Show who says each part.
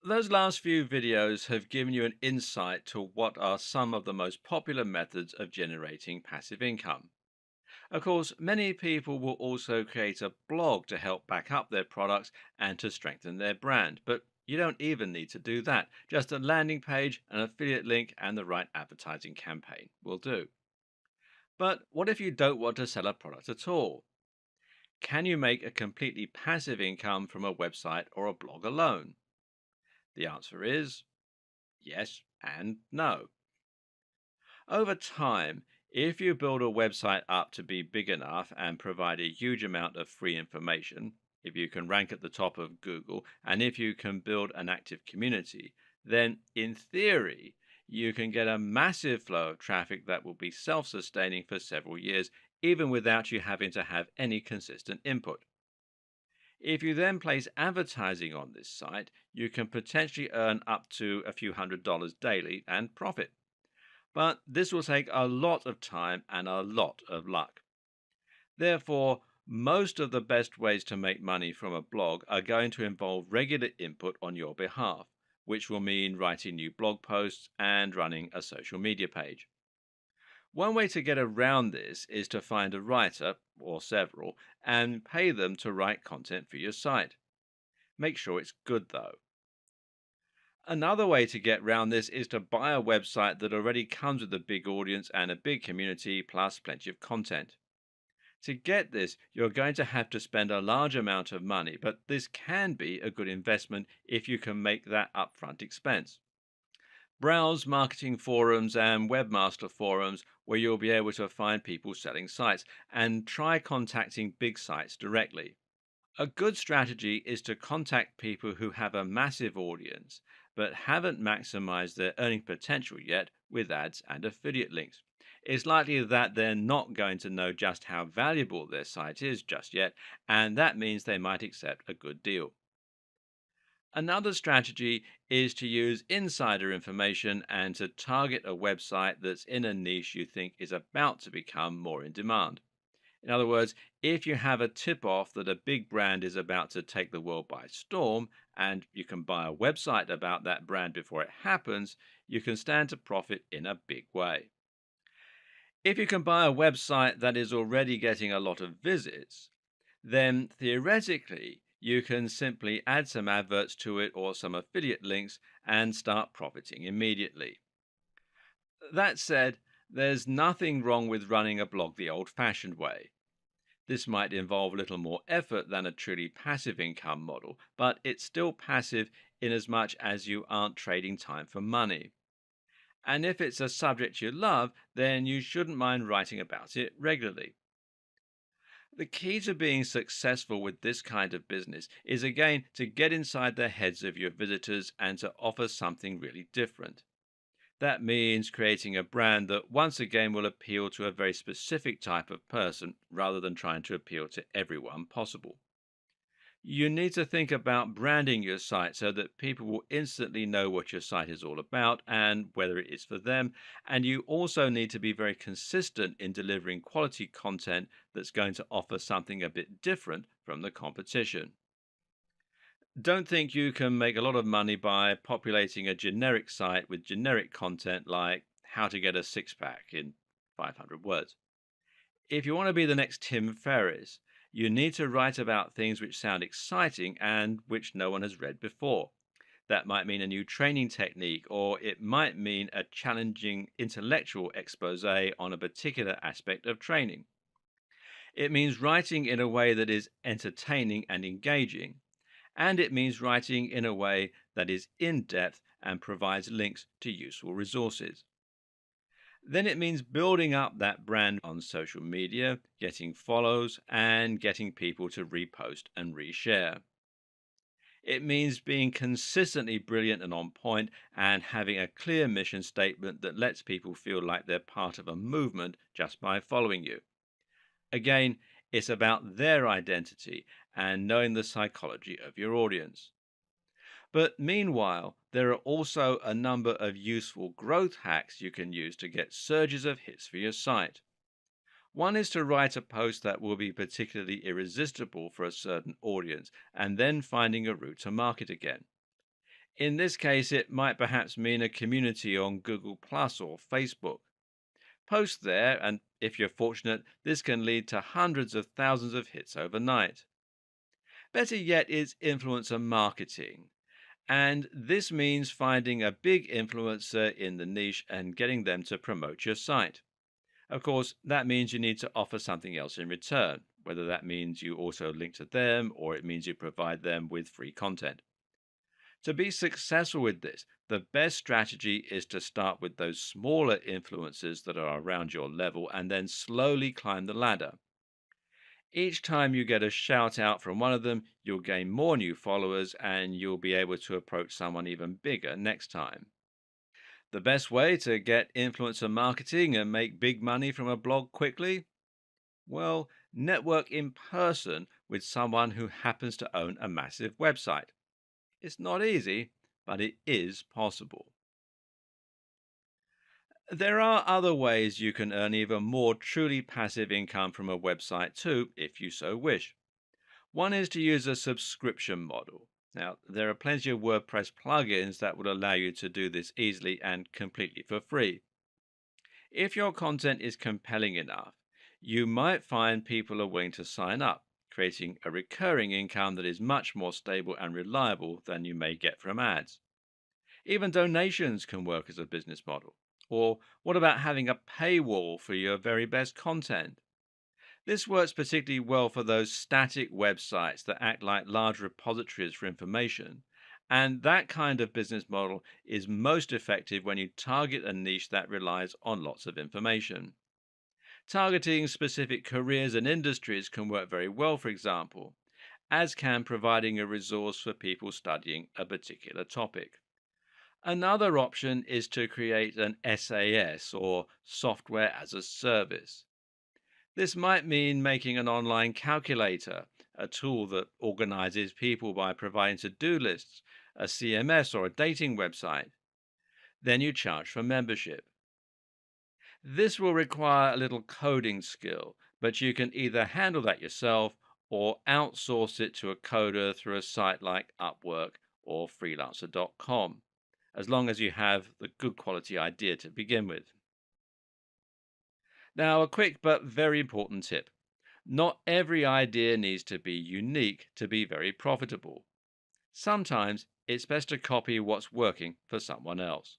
Speaker 1: Those last few videos have given you an insight to what are some of the most popular methods of generating passive income. Of course, many people will also create a blog to help back up their products and to strengthen their brand. But you don't even need to do that. Just a landing page, an affiliate link, and the right advertising campaign will do. But what if you don't want to sell a product at all? Can you make a completely passive income from a website or a blog alone? The answer is yes and no. Over time, if you build a website up to be big enough and provide a huge amount of free information, if you can rank at the top of Google, and if you can build an active community, then in theory, you can get a massive flow of traffic that will be self sustaining for several years, even without you having to have any consistent input. If you then place advertising on this site, you can potentially earn up to a few $100s daily and profit. But this will take a lot of time and a lot of luck. Therefore, most of the best ways to make money from a blog are going to involve regular input on your behalf, which will mean writing new blog posts and running a social media page. One way to get around this is to find a writer, or several, and pay them to write content for your site. Make sure it's good though. Another way to get around this is to buy a website that already comes with a big audience and a big community, plus plenty of content. To get this, you're going to have to spend a large amount of money, but this can be a good investment if you can make that upfront expense. Browse marketing forums and webmaster forums where you'll be able to find people selling sites and try contacting big sites directly. A good strategy is to contact people who have a massive audience but haven't maximized their earning potential yet with ads and affiliate links. It's likely that they're not going to know just how valuable their site is just yet, and that means they might accept a good deal. Another strategy is to use insider information and to target a website that's in a niche you think is about to become more in demand. In other words, if you have a tip off that a big brand is about to take the world by storm, and you can buy a website about that brand before it happens, you can stand to profit in a big way. If you can buy a website that is already getting a lot of visits, then theoretically you can simply add some adverts to it or some affiliate links and start profiting immediately. That said, there's nothing wrong with running a blog the old fashioned way. This might involve a little more effort than a truly passive income model, but it's still passive in as much as you aren't trading time for money. And if it's a subject you love, then you shouldn't mind writing about it regularly. The key to being successful with this kind of business is again to get inside the heads of your visitors and to offer something really different. That means creating a brand that once again will appeal to a very specific type of person rather than trying to appeal to everyone possible. You need to think about branding your site so that people will instantly know what your site is all about and whether it is for them. And you also need to be very consistent in delivering quality content that's going to offer something a bit different from the competition. Don't think you can make a lot of money by populating a generic site with generic content like how to get a six pack in 500 words. If you want to be the next Tim Ferriss, you need to write about things which sound exciting and which no one has read before. That might mean a new training technique, or it might mean a challenging intellectual expose on a particular aspect of training. It means writing in a way that is entertaining and engaging, and it means writing in a way that is in depth and provides links to useful resources. Then it means building up that brand on social media, getting follows, and getting people to repost and reshare. It means being consistently brilliant and on point and having a clear mission statement that lets people feel like they're part of a movement just by following you. Again, it's about their identity and knowing the psychology of your audience. But meanwhile, there are also a number of useful growth hacks you can use to get surges of hits for your site. One is to write a post that will be particularly irresistible for a certain audience and then finding a route to market again. In this case, it might perhaps mean a community on Google Plus or Facebook. Post there, and if you're fortunate, this can lead to hundreds of thousands of hits overnight. Better yet is influencer marketing. And this means finding a big influencer in the niche and getting them to promote your site. Of course, that means you need to offer something else in return, whether that means you also link to them or it means you provide them with free content. To be successful with this, the best strategy is to start with those smaller influencers that are around your level and then slowly climb the ladder. Each time you get a shout out from one of them, you'll gain more new followers and you'll be able to approach someone even bigger next time. The best way to get influencer marketing and make big money from a blog quickly? Well, network in person with someone who happens to own a massive website. It's not easy, but it is possible. There are other ways you can earn even more truly passive income from a website too, if you so wish. One is to use a subscription model. Now, there are plenty of WordPress plugins that will allow you to do this easily and completely for free. If your content is compelling enough, you might find people are willing to sign up, creating a recurring income that is much more stable and reliable than you may get from ads. Even donations can work as a business model. Or what about having a paywall for your very best content? This works particularly well for those static websites that act like large repositories for information. And that kind of business model is most effective when you target a niche that relies on lots of information. Targeting specific careers and industries can work very well, for example, as can providing a resource for people studying a particular topic. Another option is to create an SAS or software as a service. This might mean making an online calculator, a tool that organizes people by providing to do lists, a CMS, or a dating website. Then you charge for membership. This will require a little coding skill, but you can either handle that yourself or outsource it to a coder through a site like Upwork or freelancer.com, as long as you have the good quality idea to begin with. Now, a quick but very important tip. Not every idea needs to be unique to be very profitable. Sometimes it's best to copy what's working for someone else.